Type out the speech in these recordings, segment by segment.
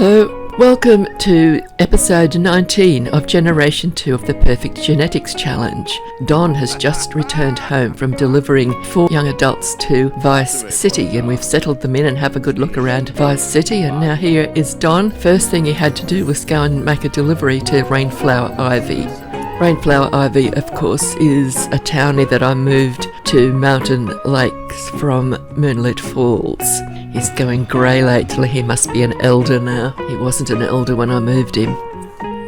Hello, welcome to episode 19 of Generation 2 of the Perfect Genetics Challenge. Don has just returned home from delivering 4 young adults to Vice City, and we've settled them in and have a good look around Vice City, and now here is Don. First thing he had to do was go and make a delivery to Rainflower Ivy. Rainflower Ivy, of course, is a townie that I moved to Mountain Lakes from Moonlit Falls. He's going grey lately. He must be an elder now. He wasn't an elder when I moved him.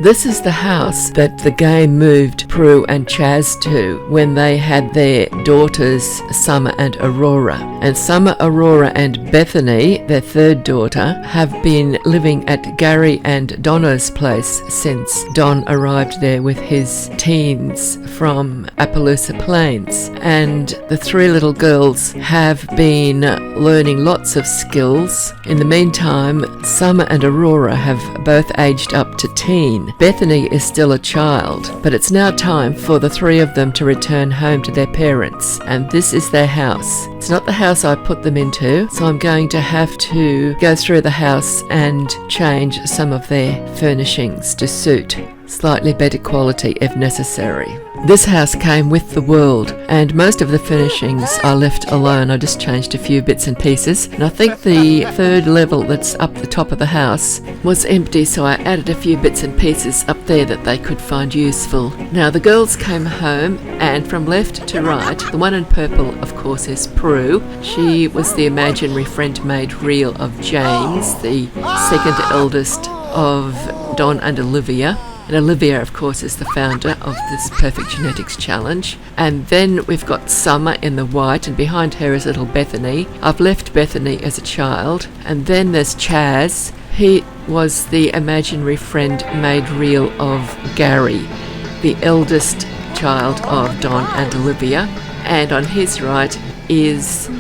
This is the house that the game moved Prue and Chaz to when they had their daughters Summer and Aurora. And Summer, Aurora and Bethany, their third daughter, have been living at Gary and Donna's place since Don arrived there with his teens from Appaloosa Plains. And the 3 little girls have been learning lots of skills. In the meantime, Summer and Aurora have both aged up to teen. Bethany is still a child, but it's now time for the 3 of them to return home to their parents, and this is their house. It's not the house I put them into, so I'm going to have to go through the house and change some of their furnishings to suit slightly better quality if necessary. This house came with the world, and most of the furnishings are left alone. I just changed a few bits and pieces, and I think the 3rd level that's up the top of the house was empty, so I added a few bits and pieces up there that they could find useful. Now the girls came home, and from left to right, the one in purple of course is Prue. She was the imaginary friend made real of James, the second eldest of Don and Olivia. And Olivia, of course, is the founder of this Perfect Genetics Challenge. And then we've got Summer in the white, and behind her is little Bethany. I've left Bethany as a child. And then there's Chaz. He was the imaginary friend made real of Gary, the eldest child of Don and Olivia. And on his right is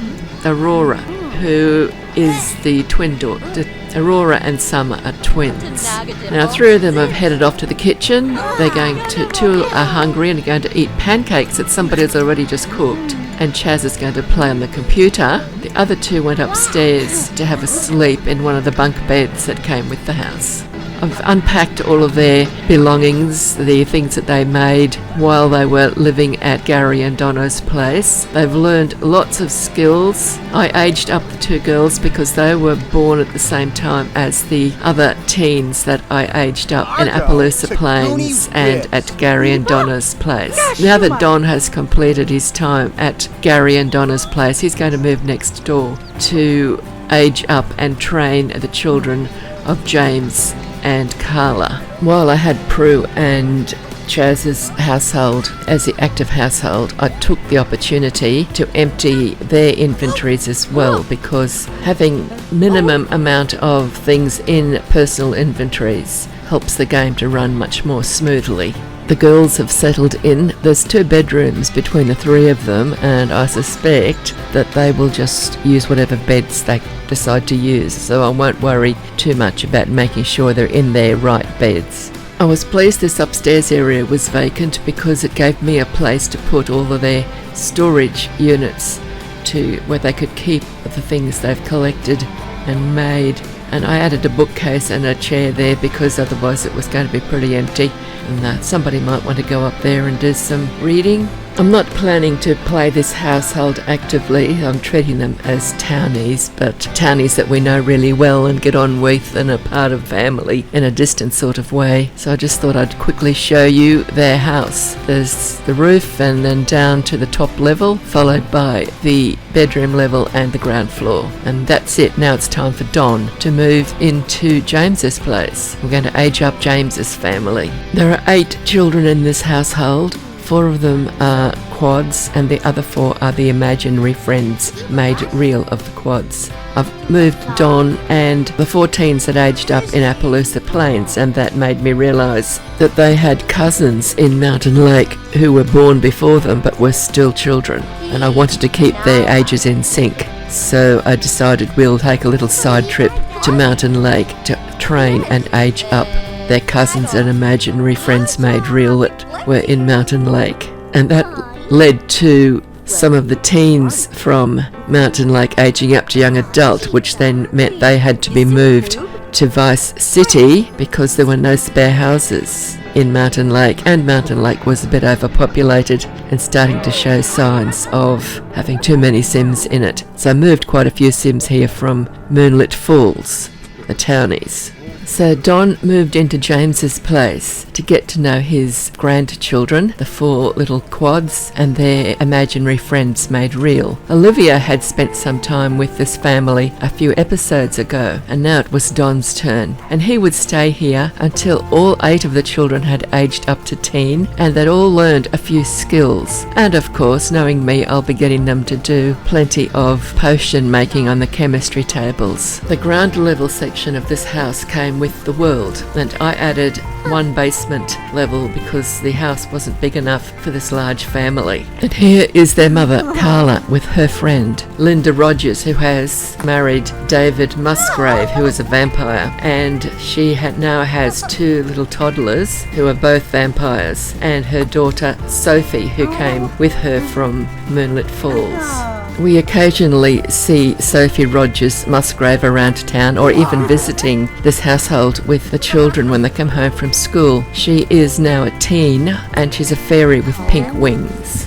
Aurora, who is the twin daughter. Aurora and Summer are twins. Now 3 of them have headed off to the kitchen. They're going to, 2 are hungry and are going to eat pancakes that somebody has already just cooked. And Chaz is going to play on the computer. The other 2 went upstairs to have a sleep in one of the bunk beds that came with the house. I've unpacked all of their belongings, the things that they made while they were living at Gary and Donna's place. They've learned lots of skills. I aged up the 2 girls because they were born at the same time as the other teens that I aged up in Appaloosa Plains and at Gary and Donna's place. Now that Don has completed his time at Gary and Donna's place, he's going to move next door to age up and train the children of James and Carla. While I had Prue and Chaz's household as the active household, I took the opportunity to empty their inventories as well, because having minimum amount of things in personal inventories helps the game to run much more smoothly. The girls have settled in. There's 2 bedrooms between the 3 of them, and I suspect that they will just use whatever beds they decide to use, so I won't worry too much about making sure they're in their right beds. I was pleased this upstairs area was vacant because it gave me a place to put all of their storage units to where they could keep the things they've collected and made. And I added a bookcase and a chair there because otherwise it was going to be pretty empty, and somebody might want to go up there and do some reading. I'm not planning to play this household actively. I'm treating them as townies, but townies that we know really well and get on with and are part of family in a distant sort of way. So I just thought I'd quickly show you their house. There's the roof and then down to the top level, followed by the bedroom level and the ground floor. And that's it. Now it's time for Don to move into James's place. We're going to age up James's family. There are 8 children in this household. 4 of them are quads, and the other 4 are the imaginary friends made real of the quads. I've moved Don and the 4 teens that aged up in Appaloosa Plains, and that made me realise that they had cousins in Mountain Lake who were born before them but were still children, and I wanted to keep their ages in sync. So I decided we'll take a little side trip to Mountain Lake to train and age up their cousins and imaginary friends made real that were in Mountain Lake. And that led to some of the teens from Mountain Lake aging up to young adult, which then meant they had to be moved to Vice City because there were no spare houses in Mountain Lake, and Mountain Lake was a bit overpopulated and starting to show signs of having too many Sims in it. So I moved quite a few Sims here from Moonlit Falls, the townies. So Don moved into James's place to get to know his grandchildren, the 4 little quads, and their imaginary friends made real. Olivia had spent some time with this family a few episodes ago, and now it was Don's turn, and he would stay here until all 8 of the children had aged up to teen, and they'd all learned a few skills. And of course, knowing me, I'll be getting them to do plenty of potion making on the chemistry tables. The ground level section of this house came with the world, and I added 1 basement level because the house wasn't big enough for this large family. And here is their mother, Carla, with her friend Linda Rodgers, who has married David Musgrave, who is a vampire, and she now has 2 little toddlers who are both vampires, and her daughter Sophie, who came with her from Moonlit Falls. We occasionally see Sophie Rodgers-Musgrave around town, or even visiting this household with the children when they come home from school. She is now a teen, and she's a fairy with pink wings.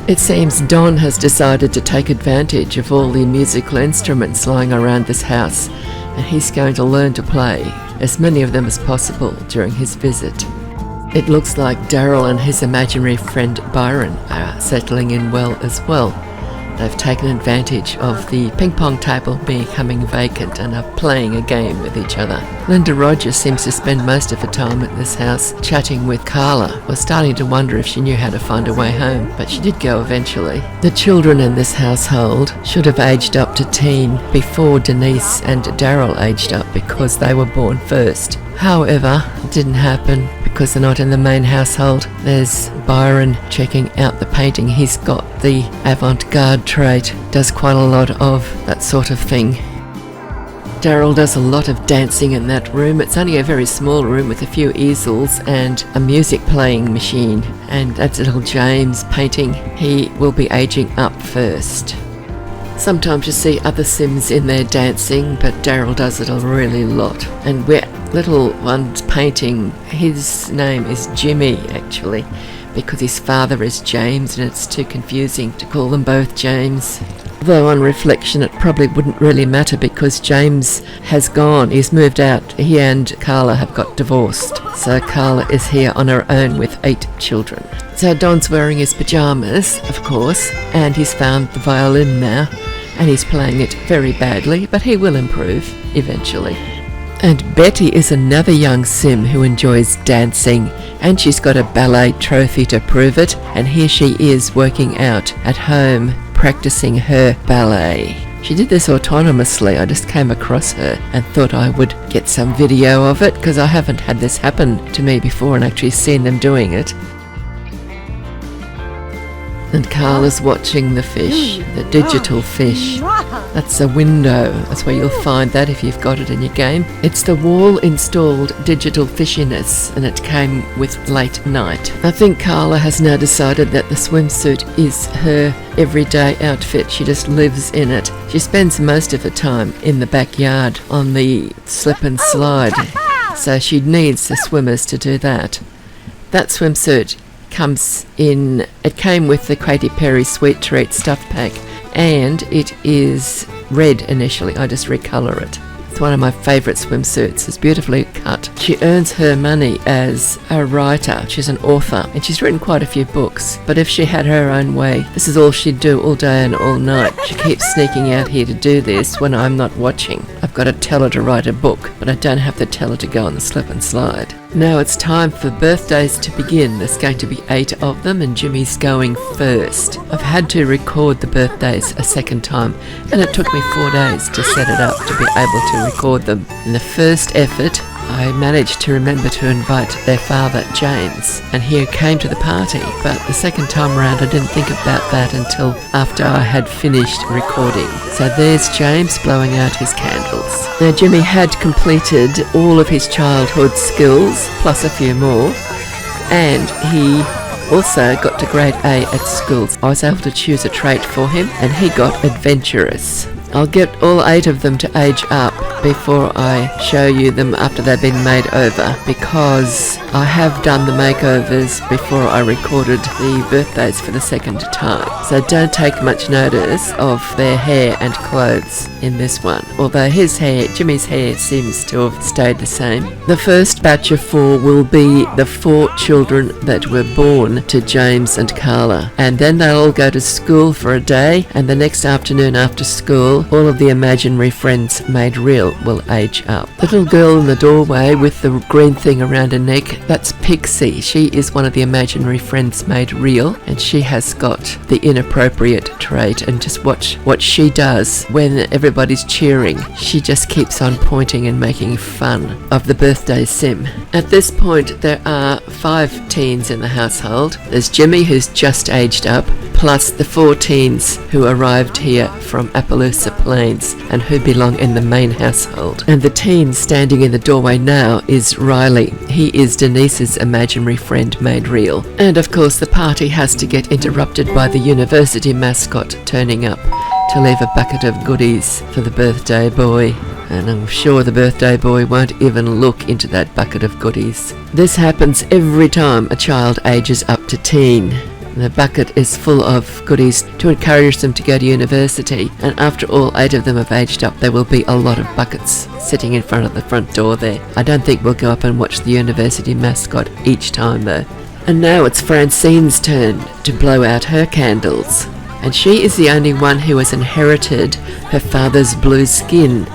It seems Don has decided to take advantage of all the musical instruments lying around this house, and he's going to learn to play as many of them as possible during his visit. It looks like Daryl and his imaginary friend Byron are settling in well as well. They've taken advantage of the ping pong table becoming vacant and are playing a game with each other. Linda Rodgers seems to spend most of her time at this house chatting with Carla. We're starting to wonder if she knew how to find a way home, but she did go eventually. The children in this household should have aged up to teen before Denise and Daryl aged up because they were born first. However, it didn't happen because they're not in the main household. There's Byron checking out the painting. He's got the avant-garde trait, does quite a lot of that sort of thing. Daryl does a lot of dancing in that room. It's only a very small room with a few easels and a music playing machine. And that's little James painting. He will be aging up first. Sometimes you see other Sims in there dancing, but Daryl does it a really lot. And we're little one's painting, his name is Jimmy actually, because his father is James and it's too confusing to call them both James. Though on reflection it probably wouldn't really matter because James has gone, he's moved out. He and Carla have got divorced, so Carla is here on her own with 8 children. So Don's wearing his pyjamas, of course, and he's found the violin now, and he's playing it very badly, but he will improve eventually. And Betty is another young Sim who enjoys dancing, and she's got a ballet trophy to prove it, and here she is working out at home, practicing her ballet. She did this autonomously. I just came across her and thought I would get some video of it because I haven't had this happen to me before and actually seen them doing it. And Carla's watching the fish, the digital fish. That's a window. That's where you'll find that if you've got it in your game. It's the wall-installed digital fishiness, and it came with late night. I think Carla has now decided that the swimsuit is her everyday outfit. She just lives in it. She spends most of her time in the backyard on the slip and slide, so she needs the swimmers to do that. That swimsuit it came with the Katy Perry Sweet Treat stuff pack, and it is red initially. I just recolour it. It's one of my favourite swimsuits. It's beautifully cut. She earns her money as a writer. She's an author, and she's written quite a few books. But if she had her own way, this is all she'd do all day and all night. She keeps sneaking out here to do this when I'm not watching. I've got to tell her to write a book, but I don't have to tell her to go on the slip and slide. Now it's time for birthdays to begin. There's going to be 8 of them, and Jimmy's going first. I've had to record the birthdays a second time, and it took me 4 days to set it up to be able to record them. In the first effort, I managed to remember to invite their father, James, and he came to the party. But the second time around, I didn't think about that until after I had finished recording. So there's James blowing out his candles. Now, Jimmy had completed all of his childhood skills, plus a few more, and he also got to grade A at schools. I was able to choose a trait for him, and he got adventurous. I'll get all 8 of them to age up before I show you them after they've been made over, because I have done the makeovers before I recorded the birthdays for the second time. So don't take much notice of their hair and clothes in this one, although Jimmy's hair seems to have stayed the same. The first batch of 4 will be the 4 children that were born to James and Carla, and then they'll all go to school for a day, and the next afternoon after school all of the imaginary friends made real will age up. The little girl in the doorway with the green thing around her neck, that's Pixie. She is one of the imaginary friends made real, and she has got the inappropriate trait, and just watch what she does when everybody's cheering. She just keeps on pointing and making fun of the birthday sim. At this point there are 5 teens in the household. There's Jimmy, who's just aged up, plus the 4 teens who arrived here from Appaloosa Plains and who belong in the main household. And the teen standing in the doorway now is Riley. He is Denise's imaginary friend made real. And of course the party has to get interrupted by the university mascot turning up to leave a bucket of goodies for the birthday boy. And I'm sure the birthday boy won't even look into that bucket of goodies. This happens every time a child ages up to teen. The bucket is full of goodies to encourage them to go to university, and after all 8 of them have aged up, there will be a lot of buckets sitting in front of the front door there. I don't think we'll go up and watch the university mascot each time though. And now it's Francine's turn to blow out her candles, and she is the only one who has inherited her father's blue skin.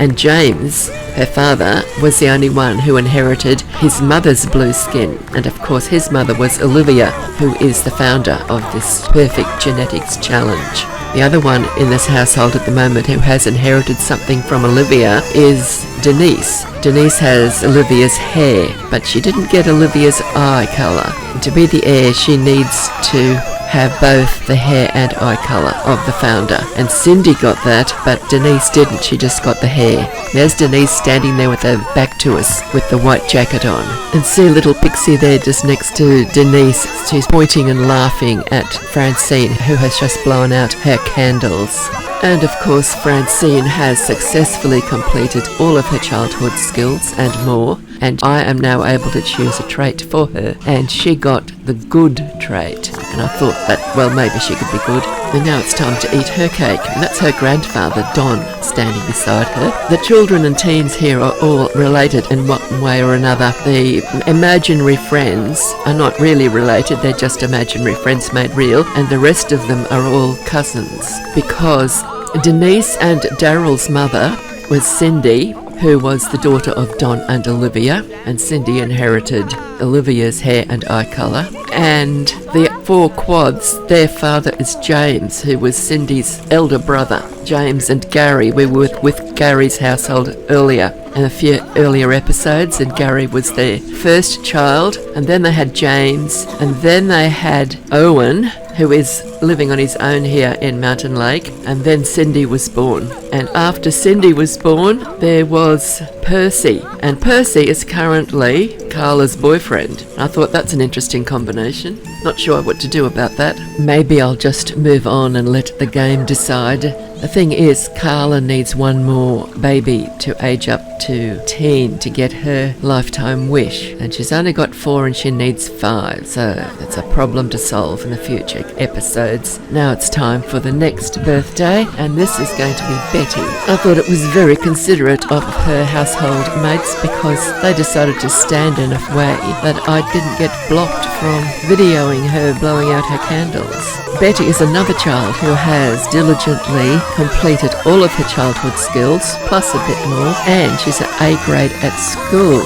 And James, her father, was the only one who inherited his mother's blue skin. And of course his mother was Olivia, who is the founder of this Perfect Genetics Challenge. The other one in this household at the moment who has inherited something from Olivia is Denise. Denise has Olivia's hair, but she didn't get Olivia's eye colour. And to be the heir, she needs to have both the hair and eye colour of the founder. And Cindy got that, but Denise didn't. She just got the hair. There's Denise standing there with her back to us with the white jacket on. And see little Pixie there just next to Denise. She's pointing and laughing at Francine, who has just blown out her candles. And of course Francine has successfully completed all of her childhood skills and more, and I am now able to choose a trait for her, and she got the good trait, and I thought that, well, maybe she could be good. And now it's time to eat her cake, and that's her grandfather Don standing beside her. The children and teens here are all related in one way or another. The imaginary friends are not really related, they're just imaginary friends made real, and the rest of them are all cousins, because Denise and Daryl's mother was Cindy, who was the daughter of Don and Olivia, and Cindy inherited Olivia's hair and eye colour. And the 4 quads, their father is James, who was Cindy's elder brother. James and Gary, we were with Gary's household earlier in a few earlier episodes, and Gary was their first child, and then they had James, and then they had Owen, who is living on his own here in Mountain Lake, and then Cindy was born. And after Cindy was born, there was Percy, and Percy is currently Carla's boyfriend. I thought that's an interesting combination. Not sure what to do about that. Maybe I'll just move on and let the game decide. The thing is, Carla needs one more baby to age up to teen to get her lifetime wish, and she's only got 4 and she needs 5, so that's a problem to solve in the future episodes. Now it's time for the next birthday, and this is going to be Betty. I thought it was very considerate of her household mates, because they decided to stand in a way that I didn't get blocked from videoing her blowing out her candles. Betty is another child who has diligently completed all of her childhood skills, plus a bit more, and she's at A grade at school.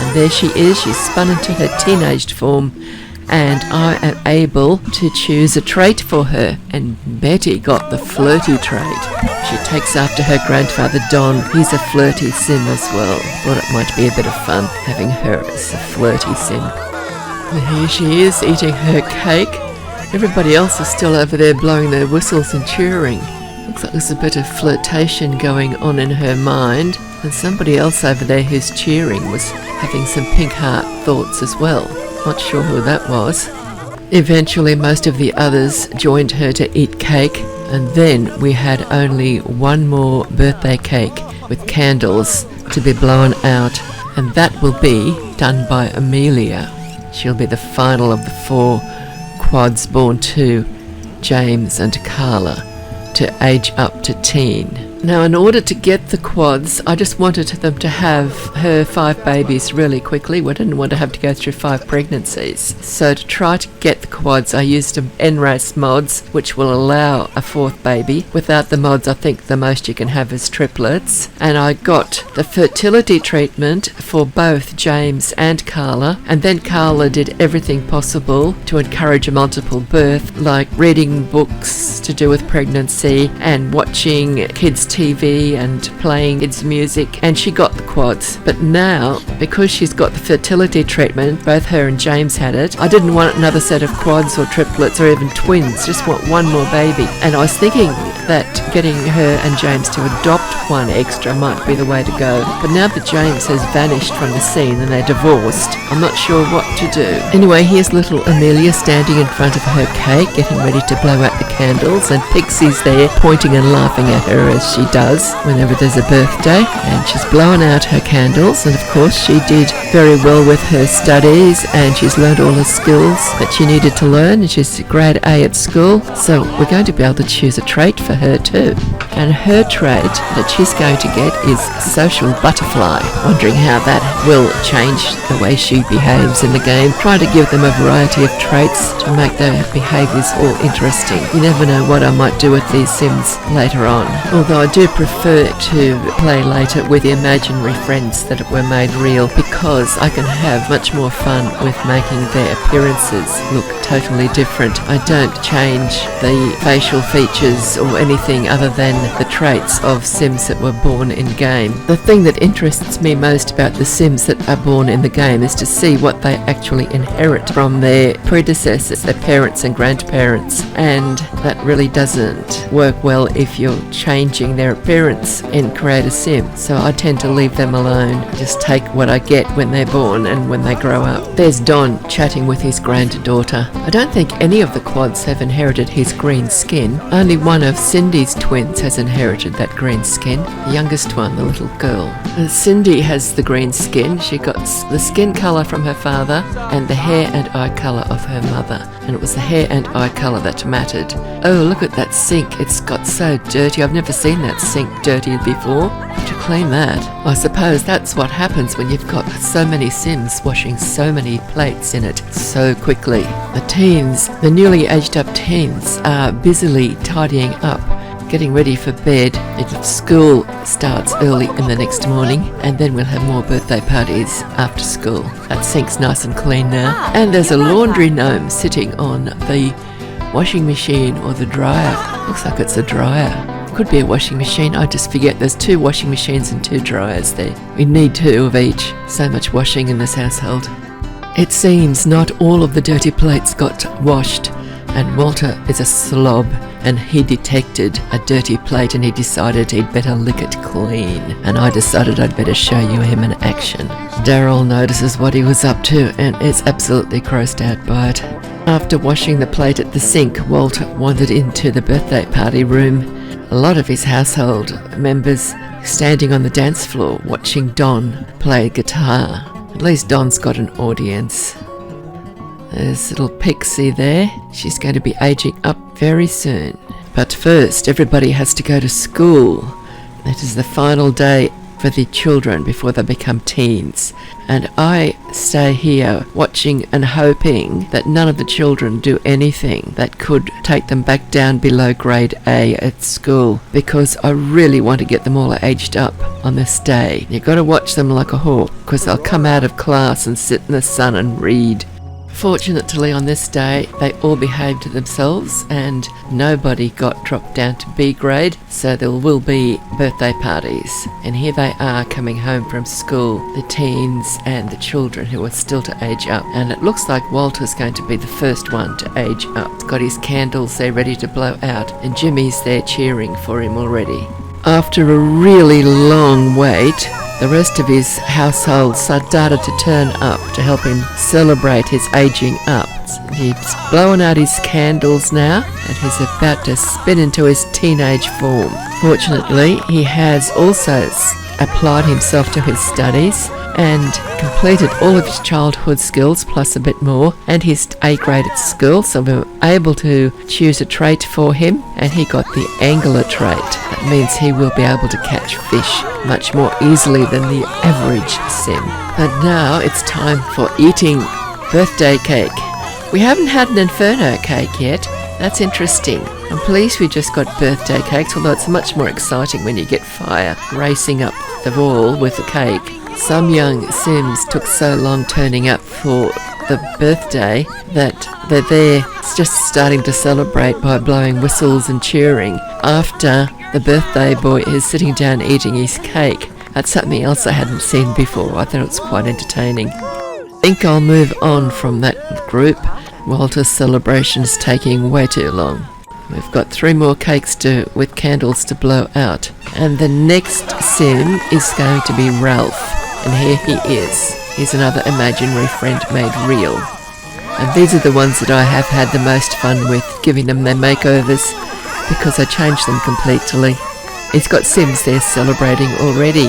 And there she is, she's spun into her teenaged form, and I am able to choose a trait for her, and Betty got the flirty trait. She takes after her grandfather Don. He's a flirty sim as well. Thought it might be a bit of fun having her as a flirty sim. And here she is eating her cake. Everybody else is still over there blowing their whistles and cheering. Looks like there's a bit of flirtation going on in her mind, and somebody else over there who's cheering was having some pink heart thoughts as well. Not sure who that was. Eventually most of the others joined her to eat cake, And then we had only one more birthday cake with candles to be blown out, and that will be done by Amelia. She'll be the final of the 4 quads born to James and Carla to age up to teen. Now, in order to get the quads, I just wanted them to have her 5 babies really quickly. We didn't want to have to go through 5 pregnancies. So to try to get the quads, I used NRAS mods, which will allow a 4th baby. Without the mods, I think the most you can have is triplets. And I got the fertility treatment for both James and Carla. And then Carla did everything possible to encourage a multiple birth, like reading books to do with pregnancy and watching kids' TV and playing kids' music, and she got the quads. But now, because she's got the fertility treatment, both her and James had it, I didn't want another set of quads or triplets or even twins, just want one more baby. And I was thinking that getting her and James to adopt one extra might be the way to go. But now that James has vanished from the scene and they're divorced, I'm not sure what to do. Anyway, here's little Amelia standing in front of her cake, getting ready to blow out the candles, and Pixie's there pointing and laughing at her as she does whenever there's a birthday. And she's blowing out her candles, and of course she did very well with her studies, and she's learned all the skills that she needed to learn, and she's grade A at school, so we're going to be able to choose a trait for her too. And her trait that she's going to get is social butterfly. Wondering how that will change the way she behaves in the game. Try to give them a variety of traits to make their behaviours all interesting. You never know what I might do with these Sims later on. Although I do prefer to play later with the imaginary friends that were made real, because I can have much more fun with making their appearances look totally different. I don't change the facial features or anything other than the traits of Sims that were born in game. The thing that interests me most about the Sims that are born in the game is to see what they actually inherit from their predecessors, their parents and grandparents, and that really doesn't work well if you're changing their appearance in Create a Sim. So I tend to leave them alone, just take what I get when they're born and when they grow up. There's Don chatting with his granddaughter. I don't think any of the quads have inherited his green skin. Only one of Cindy's twins has inherited that green skin. The youngest one, the little girl. Cindy has the green skin. She got the skin colour from her father and the hair and eye colour of her mother. And it was the hair and eye colour that mattered. Oh, look at that sink. It's got so dirty. I've never seen that sink dirty before. To clean that. I suppose that's what happens when you've got so many Sims washing so many plates in it so quickly. The teens, the newly aged up teens, are busily tidying up, getting ready for bed. School starts early in the next morning, and then we'll have more birthday parties after school. That sink's nice and clean now. And there's a laundry gnome sitting on the washing machine or the dryer. Looks like it's a dryer. Could be a washing machine. I just forget there's 2 washing machines and 2 dryers there. We need 2 of each. So much washing in this household. It seems not all of the dirty plates got washed, and Walter is a slob, and he detected a dirty plate and he decided he'd better lick it clean. And I decided I'd better show you him in action. Daryl notices what he was up to and is absolutely grossed out by it. After washing the plate at the sink, Walter wandered into the birthday party room. A lot of his household members standing on the dance floor watching Don play guitar. At least Don's got an audience. There's little Pixie there. She's going to be aging up very soon. But first, everybody has to go to school. It is the final day for the children before they become teens. And I stay here watching and hoping that none of the children do anything that could take them back down below grade A at school, because I really want to get them all aged up on this day. You've got to watch them like a hawk, because they'll come out of class and sit in the sun and read. Fortunately, on this day, they all behaved themselves and nobody got dropped down to B grade, so there will be birthday parties. And here they are coming home from school, the teens and the children who are still to age up. And it looks like Walter's going to be the first one to age up. He's got his candles there ready to blow out, and Jimmy's there cheering for him already. After a really long wait, the rest of his household started to turn up to help him celebrate his aging up. He's blowing out his candles now, and he's about to spin into his teenage form. Fortunately, he has also applied himself to his studies and completed all of his childhood skills plus a bit more, and his A grade at school, so we were able to choose a trait for him, and he got the angler trait. That means he will be able to catch fish much more easily than the average sim. And now it's time for eating birthday cake. We haven't had an inferno cake yet. That's interesting. I'm pleased we just got birthday cakes, although it's much more exciting when you get fire racing up the wall with the cake. Some young Sims took so long turning up for the birthday that they're there just starting to celebrate by blowing whistles and cheering after the birthday boy is sitting down eating his cake. That's something else I hadn't seen before. I thought it was quite entertaining. I think I'll move on from that group. Walter's celebration is taking way too long. We've got 3 more cakes with candles to blow out. And the next sim is going to be Ralph. And here he is. He's another imaginary friend made real. And these are the ones that I have had the most fun with, giving them their makeovers, because I changed them completely. He's got Sims there celebrating already.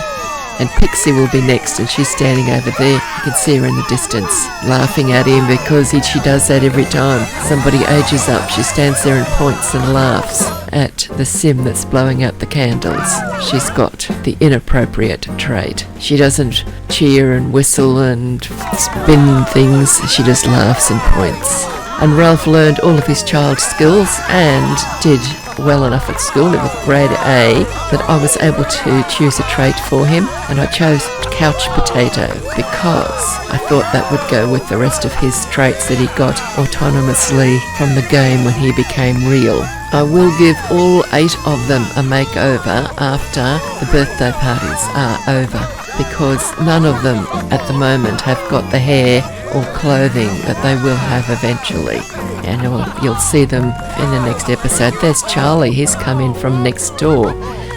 And Pixie will be next, and she's standing over there. You can see her in the distance, laughing at him because she does that every time somebody ages up. She stands there and points and laughs at the sim that's blowing out the candles. She's got the inappropriate trait. She doesn't cheer and whistle and spin things. She just laughs and points. And Ralph learned all of his child skills and did well enough at school with grade A that I was able to choose a trait for him, and I chose couch potato because I thought that would go with the rest of his traits that he got autonomously from the game when he became real. I will give all 8 of them a makeover after the birthday parties are over, because none of them at the moment have got the hair or clothing that they will have eventually. And you'll see them in the next episode. There's Charlie. He's come in from next door.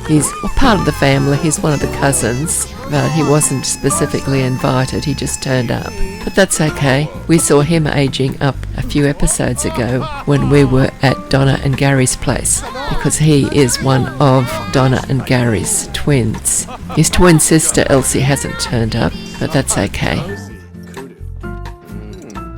He's part of the family. He's one of the cousins, but he wasn't specifically invited. He just turned up. But that's okay. We saw him aging up a few episodes ago when we were at Donna and Gary's place, because he is one of Donna and Gary's twins. His twin sister Elsie hasn't turned up, but that's okay.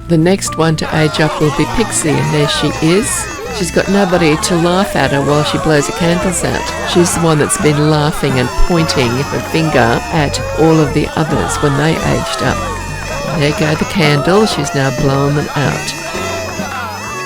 The next one to age up will be Pixie, and there she is. She's got nobody to laugh at her while she blows the candles out. She's the one that's been laughing and pointing her finger at all of the others when they aged up. There go the candles. She's now blowing them out.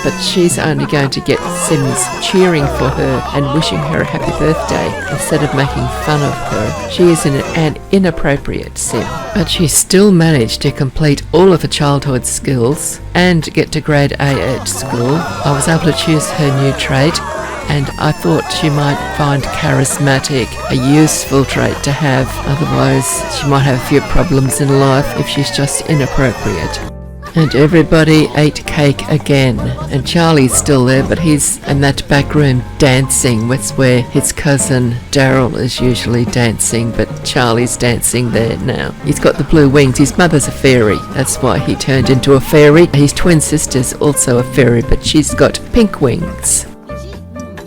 But she's only going to get Sims cheering for her and wishing her a happy birthday instead of making fun of her. She is an inappropriate Sim. But she still managed to complete all of her childhood skills and get to grade A at school. I was able to choose her new trait, and I thought she might find charismatic a useful trait to have. Otherwise, she might have a few problems in life if she's just inappropriate. And everybody ate cake again. And Charlie's still there, but he's in that back room dancing. That's where his cousin Daryl is usually dancing, but Charlie's dancing there now. He's got the blue wings. His mother's a fairy. That's why he turned into a fairy. His twin sister's also a fairy, but she's got pink wings.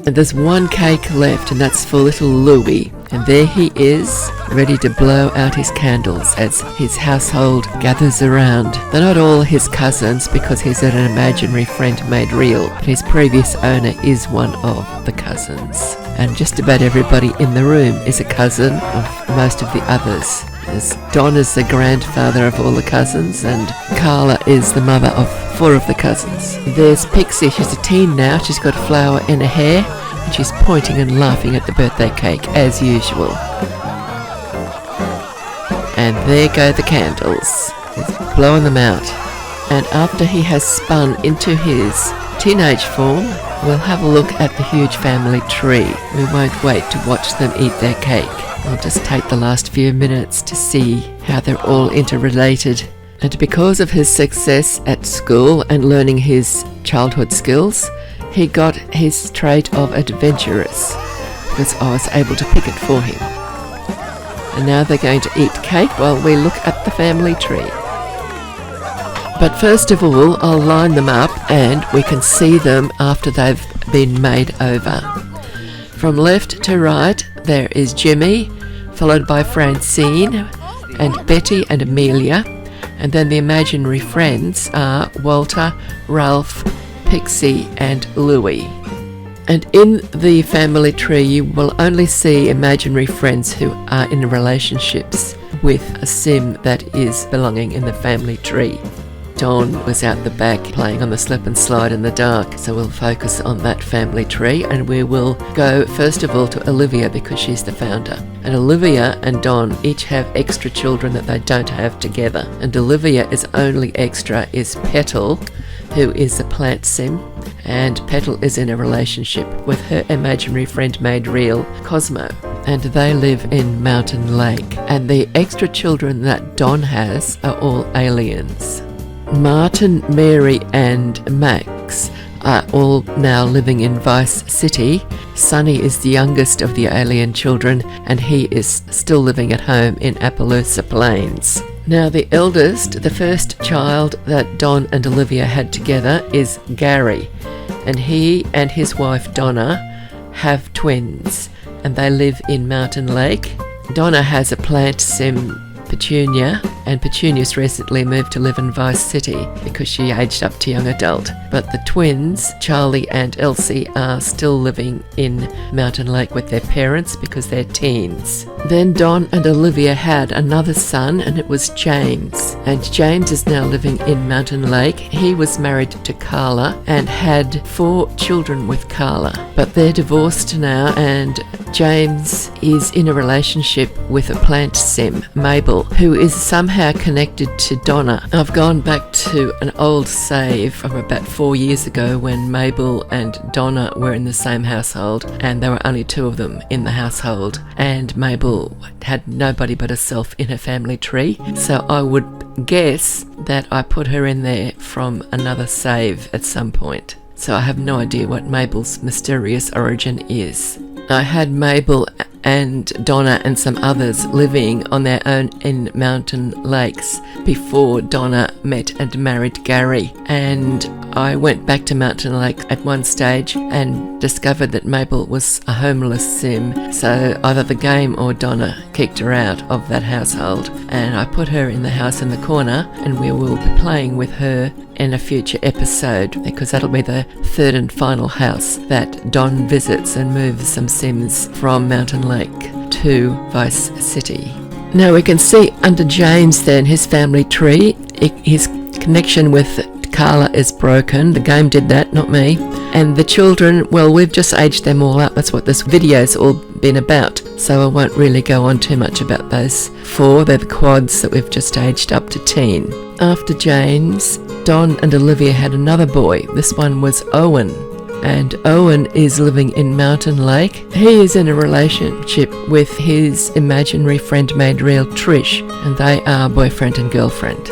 And there's one cake left, and that's for little Louie. And there he is, ready to blow out his candles as his household gathers around. They're not all his cousins because he's an imaginary friend made real, but his previous owner is one of the cousins. And just about everybody in the room is a cousin of most of the others. As Don is the grandfather of all the cousins, and Carla is the mother of 4 of the cousins. There's Pixie. She's a teen now. She's got a flower in her hair, and she's pointing and laughing at the birthday cake as usual. And there go the candles. He's blowing them out. And after he has spun into his teenage form, we'll have a look at the huge family tree. We won't wait to watch them eat their cake. I'll just take the last few minutes to see how they're all interrelated. And because of his success at school and learning his childhood skills, he got his trait of adventurous, because I was able to pick it for him. And now they're going to eat cake while we look at the family tree. But first of all, I'll line them up and we can see them after they've been made over. From left to right, there is Jimmy, followed by Francine and Betty and Amelia. And then the imaginary friends are Walter, Ralph, Pixie and Louie. And in the family tree you will only see imaginary friends who are in relationships with a sim that is belonging in the family tree. Don was out the back playing on the slip and slide in the dark, so we'll focus on that family tree, and we will go first of all to Olivia because she's the founder. And Olivia and Don each have extra children that they don't have together, and Olivia's only extra is Petal, who is a plant sim, and Petal is in a relationship with her imaginary friend made real, Cosmo, and they live in Mountain Lake. And the extra children that Don has are all aliens. Martin, Mary and Max are all now living in Vice City. Sonny is the youngest of the alien children and he is still living at home in Appaloosa Plains. Now the eldest, the first child that Don and Olivia had together is Gary, and he and his wife Donna have twins and they live in Mountain Lake. Donna has a plant sim, Petunia, and Petunia's recently moved to live in Vice City because she aged up to young adult. But the twins, Charlie and Elsie, are still living in Mountain Lake with their parents because they're teens. Then Don and Olivia had another son and it was James. And James is now living in Mountain Lake. He was married to Carla and had 4 children with Carla. But they're divorced now and James is in a relationship with a plant sim, Mabel, who is somehow connected to Donna. I've gone back to an old save from about 4 years ago when Mabel and Donna were in the same household and there were only 2 of them in the household, and Mabel had nobody but herself in her family tree, so I would guess that I put her in there from another save at some point. So I have no idea what Mabel's mysterious origin is. I had Mabel and Donna and some others living on their own in Mountain Lakes before Donna met and married Gary, and I went back to Mountain Lake at one stage and discovered that Mabel was a homeless sim, so either the game or Donna kicked her out of that household, and I put her in the house in the corner and we will be playing with her in a future episode because that'll be the 3rd and final house that Don visits and moves some sims from Mountain Lake to Vice City. Now we can see under James then his family tree, his connection with Carla is broken. The game did that, not me. And the children, well, we've just aged them all up. That's what this video's all been about. So I won't really go on too much about those 4. They're the quads that we've just aged up to teen. After James, Don and Olivia had another boy. This one was Owen. And Owen is living in Mountain Lake. He is in a relationship with his imaginary friend made real, Trish, and they are boyfriend and girlfriend.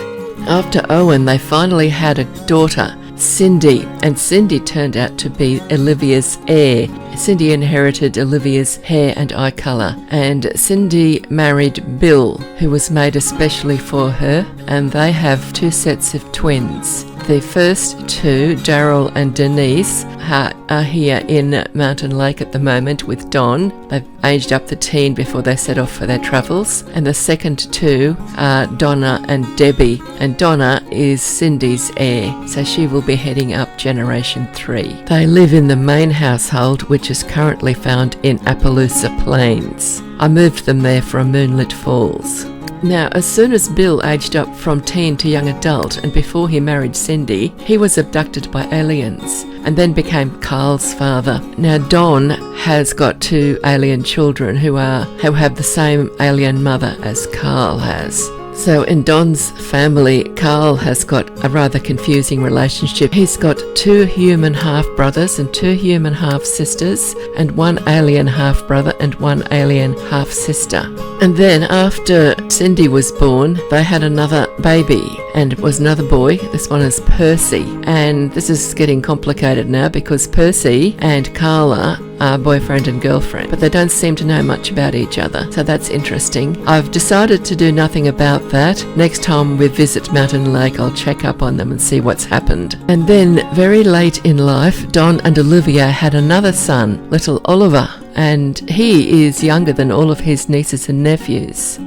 After Owen, they finally had a daughter, Cindy, and Cindy turned out to be Olivia's heir. Cindy inherited Olivia's hair and eye colour, and Cindy married Bill, who was made especially for her, and they have 2 sets of twins. The first 2, Daryl and Denise, are here in Mountain Lake at the moment with Don. They've aged up to teen before they set off for their travels. And the second 2 are Donna and Debbie. And Donna is Cindy's heir, so she will be heading up Generation 3. They live in the main household, which is currently found in Appaloosa Plains. I moved them there from Moonlit Falls. Now, as soon as Bill aged up from teen to young adult and before he married Cindy, he was abducted by aliens and then became Carl's father. Now, Don has got 2 alien children who have the same alien mother as Carl has. So in Don's family, Carl has got a rather confusing relationship. He's got 2 human half-brothers and 2 human half-sisters, and 1 alien half-brother and 1 alien half-sister. And then after Cindy was born, they had another baby, and it was another boy. This one is Percy. And this is getting complicated now because Percy and Carla boyfriend and girlfriend, but they don't seem to know much about each other, so that's interesting. I've decided to do nothing about that. Next time we visit Mountain Lake, I'll check up on them and see what's happened. And then, very late in life, Don and Olivia had another son, little Oliver, and he is younger than all of his nieces and nephews.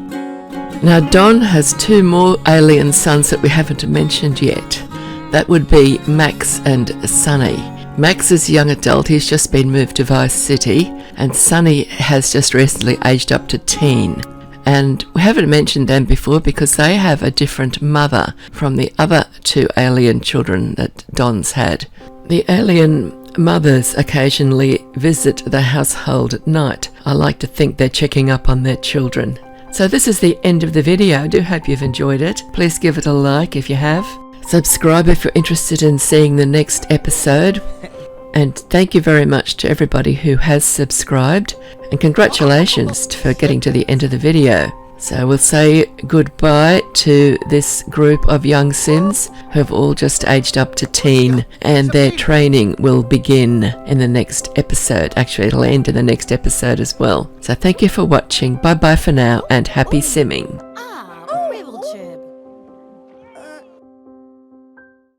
Now, Don has two more alien sons that we haven't mentioned yet. That would be Max and Sonny. Max is a young adult, he's just been moved to Vice City, and Sonny has just recently aged up to teen. And we haven't mentioned them before because they have a different mother from the other two alien children that Don's had. The alien mothers occasionally visit the household at night. I like to think they're checking up on their children. So this is the end of the video. I do hope you've enjoyed it. Please give it a like if you have. Subscribe if you're interested in seeing the next episode. And thank you very much to everybody who has subscribed. And congratulations for getting to the end of the video. So we'll say goodbye to this group of young Sims who have all just aged up to teen, and their training will begin in the next episode. Actually, it'll end in the next episode as well. So thank you for watching. Bye bye for now, and happy simming.